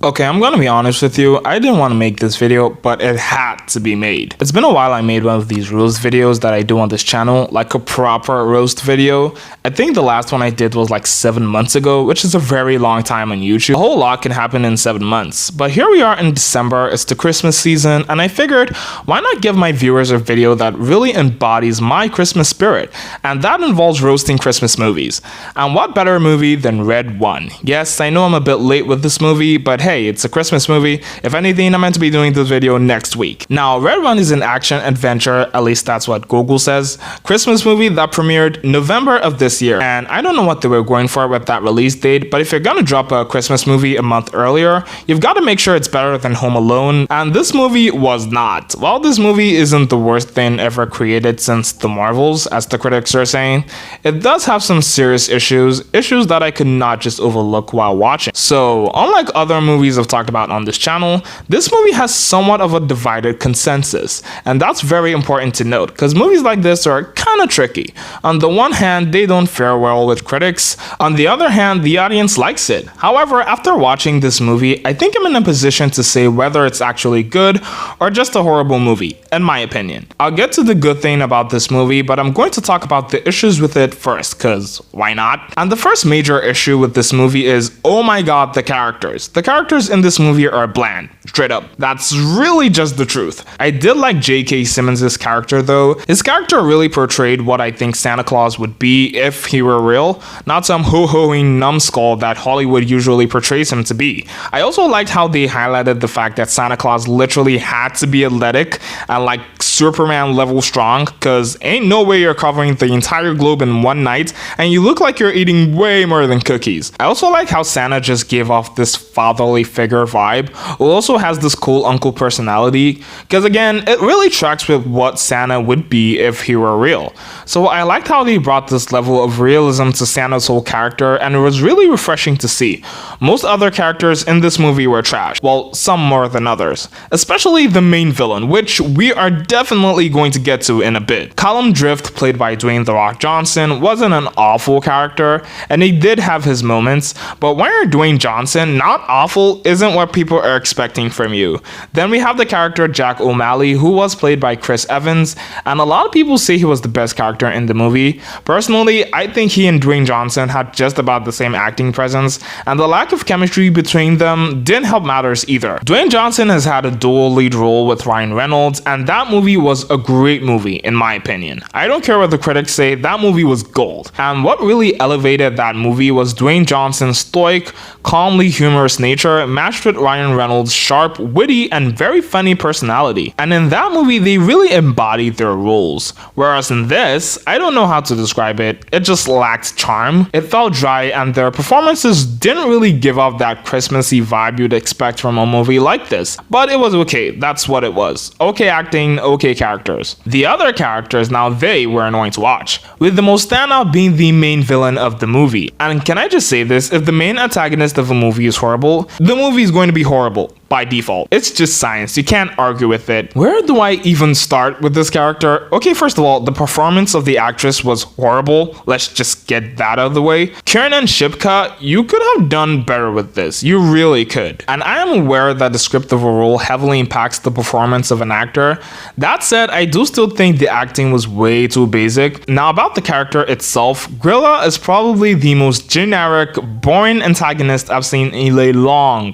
Okay, I'm gonna be honest with you, I didn't want to make this video, but it had to be made. It's been a while I made one of these roast videos that I do on this channel, like a proper roast video. I think the last one I did was like 7 months ago, which is a very long time on YouTube. A whole lot can happen in 7 months, but here we are in December, it's the Christmas season, and I figured, why not give my viewers a video that really embodies my Christmas spirit, and that involves roasting Christmas movies. And what better movie than Red One? Yes, I know I'm a bit late with this movie, but hey, it's a Christmas movie. If anything, I'm meant to be doing this video next week. Now, Red One is an action adventure, at least that's what Google says, Christmas movie that premiered November of this year. And I don't know what they were going for with that release date, but if you're gonna drop a Christmas movie a month earlier, you've got to make sure it's better than Home Alone, and this movie was not. While this movie isn't the worst thing ever created since The Marvels, as the critics are saying, it does have some serious issues that I could not just overlook while watching. So, unlike other movies I've talked about on this channel, this movie has somewhat of a divided consensus, and that's very important to note because movies like this are kind of tricky. On the one hand, they don't fare well with critics. On the other hand, the audience likes it. However, after watching this movie, I think I'm in a position to say whether it's actually good or just a horrible movie, in my opinion. I'll get to the good thing about this movie, but I'm going to talk about the issues with it first, because why not? And the first major issue with this movie is, oh my god, the characters. The characters in this movie are bland. Straight up. That's really just the truth. I did like J.K. Simmons' character though. His character really portrayed what I think Santa Claus would be if he were real, not some ho-hoing numbskull that Hollywood usually portrays him to be. I also liked how they highlighted the fact that Santa Claus literally had to be athletic and like Superman level strong, cause ain't no way you're covering the entire globe in one night and you look like you're eating way more than cookies. I also like how Santa just gave off this fatherly figure vibe, who also has this cool uncle personality, because again, it really tracks with what Santa would be if he were real. So I liked how they brought this level of realism to Santa's whole character, and it was really refreshing to see. Most other characters in this movie were trash, well, some more than others, especially the main villain, which we are definitely going to get to in a bit. Callum Drift, played by Dwayne "The Rock" Johnson, wasn't an awful character, and he did have his moments, but when you're Dwayne Johnson, not awful isn't what people are expecting from you. Then we have the character Jack O'Malley, who was played by Chris Evans, and a lot of people say he was the best character in the movie. Personally, I think he and Dwayne Johnson had just about the same acting presence, and the lack of chemistry between them didn't help matters either. Dwayne Johnson has had a dual lead role with Ryan Reynolds, and that movie was a great movie in my opinion. I don't care what the critics say, that movie was gold. And what really elevated that movie was Dwayne Johnson's stoic, calmly humorous nature matched with Ryan Reynolds' sharp, witty, and very funny personality. And in that movie, they really embodied their roles. Whereas in this, I don't know how to describe it, it just lacked charm. It felt dry, and their performances didn't really give off that Christmassy vibe you'd expect from a movie like this. But it was okay, that's what it was. Okay acting, okay characters. The other characters, now they were annoying to watch, with the most standout being the main villain of the movie. And can I just say this, if the main antagonist of a movie is horrible, the movie is going to be horrible by default. It's just science, you can't argue with it. Where do I even start with this character? Okay, first of all, the performance of the actress was horrible. Let's just get that out of the way. Kiernan Shipka, you could have done better with this. You really could. And I am aware that the script of a role heavily impacts the performance of an actor. That said, I do still think the acting was way too basic. Now about the character itself, Grilla is probably the most generic, boring antagonist I've seen in a long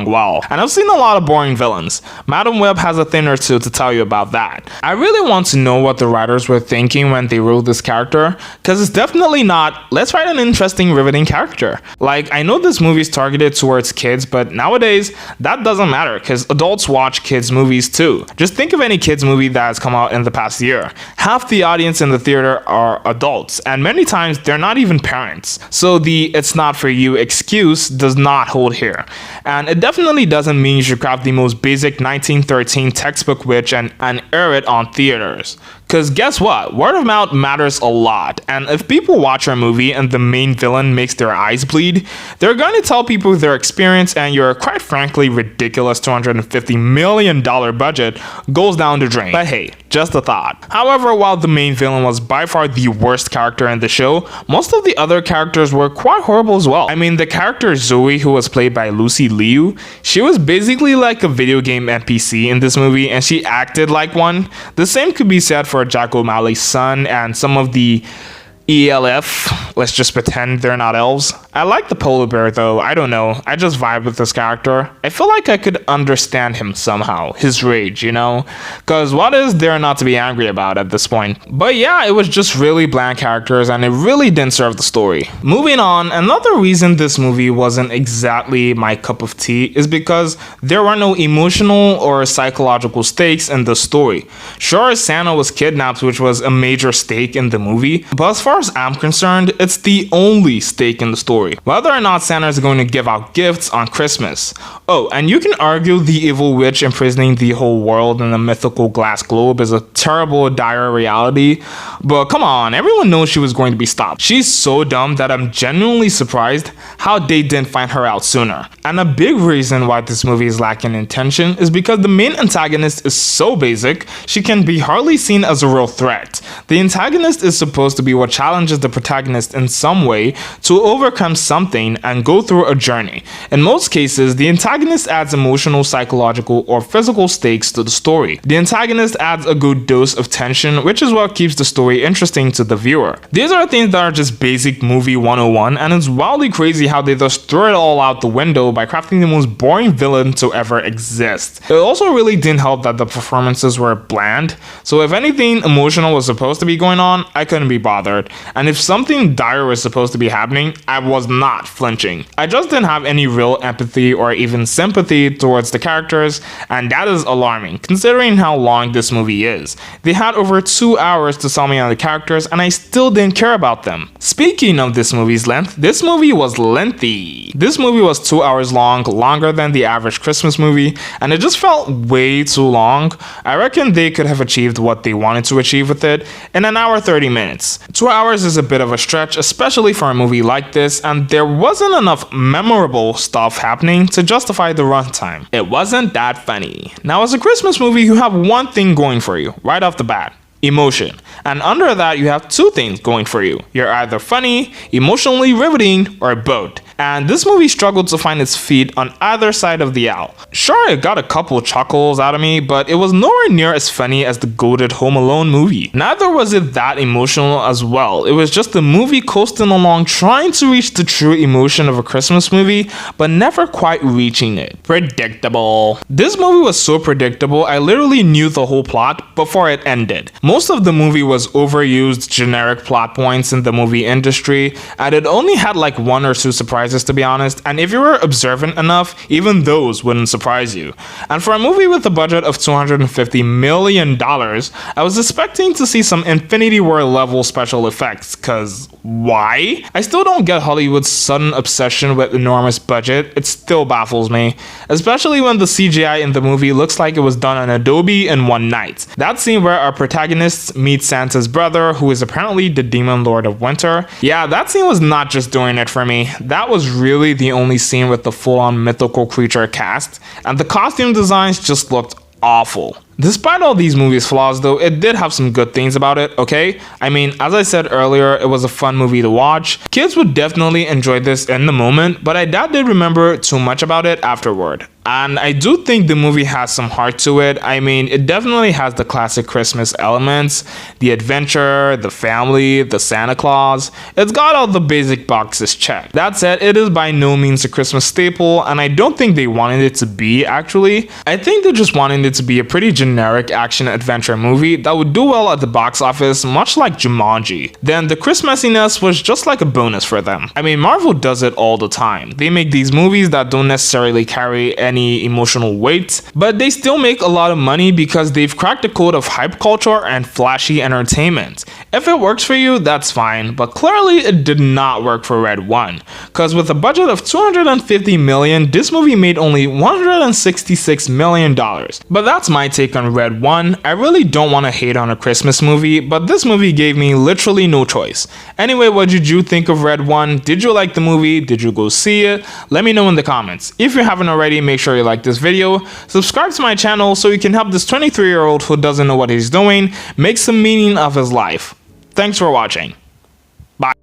while. And I've seen a lot of boring villains. Madam Web has a thing or two to tell you about that. I really want to know what the writers were thinking when they wrote this character, because it's definitely not, let's write an interesting, riveting character. Like, I know this movie is targeted towards kids, but nowadays, that doesn't matter, because adults watch kids' movies too. Just think of any kids' movie that has come out in the past year. Half the audience in the theater are adults, and many times they're not even parents. So the "it's not for you" excuse does not hold here. And it definitely doesn't mean you should craft the most basic 1913 textbook witch and air it on theaters. Because guess what? Word of mouth matters a lot, and if people watch our movie and the main villain makes their eyes bleed, they're going to tell people their experience, and your quite frankly ridiculous $250 million budget goes down the drain. But hey, Just a thought. However, while the main villain was by far the worst character in the show, most of the other characters were quite horrible as well. I mean, the character Zoe, who was played by Lucy Liu, she was basically like a video game NPC in this movie, and she acted like one. The same could be said for Jack O'Malley's son and some of the ELF, let's just pretend they're not elves. I like the polar bear though, I don't know, I just vibe with this character. I feel like I could understand him somehow, his rage, you know? Cause what is there not to be angry about at this point? But yeah, it was just really bland characters and it really didn't serve the story. Moving on, another reason this movie wasn't exactly my cup of tea is because there were no emotional or psychological stakes in the story. Sure, Santa was kidnapped, which was a major stake in the movie, but as far as I'm concerned, it's the only stake in the story. Whether or not Santa is going to give out gifts on Christmas. Oh, and you can argue the evil witch imprisoning the whole world in a mythical glass globe is a terrible, dire reality, but come on, everyone knows she was going to be stopped. She's so dumb that I'm genuinely surprised how they didn't find her out sooner. And a big reason why this movie is lacking in tension is because the main antagonist is so basic, she can be hardly seen as a real threat. The antagonist is supposed to be what challenges the protagonist in some way to overcome something and go through a journey. In most cases, the antagonist adds emotional, psychological, or physical stakes to the story. The antagonist adds a good dose of tension, which is what keeps the story interesting to the viewer. These are things that are just basic movie 101, and it's wildly crazy how they just throw it all out the window by crafting the most boring villain to ever exist. It also really didn't help that the performances were bland, so if anything emotional was supposed to be going on, I couldn't be bothered. And if something dire was supposed to be happening, I was not flinching. I just didn't have any real empathy or even sympathy towards the characters, and that is alarming considering how long this movie is. They had over 2 hours to sell me on the characters and I still didn't care about them. Speaking of this movie's length, this movie was lengthy. This movie was 2 hours long, longer than the average Christmas movie, and it just felt way too long. I reckon they could have achieved what they wanted to achieve with it in an hour 30 minutes. 2 hours is a bit of a stretch, especially for a movie like this, and there wasn't enough memorable stuff happening to justify the runtime. It wasn't that funny. Now, as a Christmas movie, you have one thing going for you right off the bat: emotion. And under that, you have two things going for you. You're either funny, emotionally riveting, or both. And this movie struggled to find its feet on either side of the aisle. Sure, it got a couple chuckles out of me, but it was nowhere near as funny as the goated Home Alone movie. Neither was it that emotional as well. It was just the movie coasting along trying to reach the true emotion of a Christmas movie, but never quite reaching it. Predictable. This movie was so predictable, I literally knew the whole plot before it ended. Most of the movie was overused generic plot points in the movie industry, and it only had like 1 or 2 surprises, to be honest, and if you were observant enough, even those wouldn't surprise you. And for a movie with a budget of $250 million, I was expecting to see some Infinity War level special effects, cause why? I still don't get Hollywood's sudden obsession with enormous budget. It still baffles me, especially when the CGI in the movie looks like it was done on Adobe in one night. That scene where our protagonists meet Santa's brother, who is apparently the Demon Lord of Winter. Yeah, that scene was not just doing it for me. That was really the only scene with the full-on mythical creature cast, and the costume designs just looked awful. Despite all these movies' flaws though, it did have some good things about it, okay? I mean, as I said earlier, it was a fun movie to watch. Kids would definitely enjoy this in the moment, but I doubt they'd remember too much about it afterward. And I do think the movie has some heart to it. I mean, it definitely has the classic Christmas elements, the adventure, the family, the Santa Claus. It's got all the basic boxes checked. That said, it is by no means a Christmas staple, and I don't think they wanted it to be, actually. I think they just wanted it to be a pretty generic action-adventure movie that would do well at the box office, much like Jumanji. Then the Christmassiness was just like a bonus for them. I mean, Marvel does it all the time. They make these movies that don't necessarily carry any emotional weight, but they still make a lot of money because they've cracked the code of hype culture and flashy entertainment. If it works for you, that's fine, but clearly it did not work for Red 1, cause with a budget of $250 million, this movie made only $166 million. But that's my take on Red 1. I really don't want to hate on a Christmas movie, but this movie gave me literally no choice. Anyway, what did you think of Red 1? Did you like the movie? Did you go see it? Let me know in the comments. If you haven't already, make sure you like this video, subscribe to my channel so you can help this 23-year-old who doesn't know what he's doing make some meaning of his life. Thanks for watching. Bye.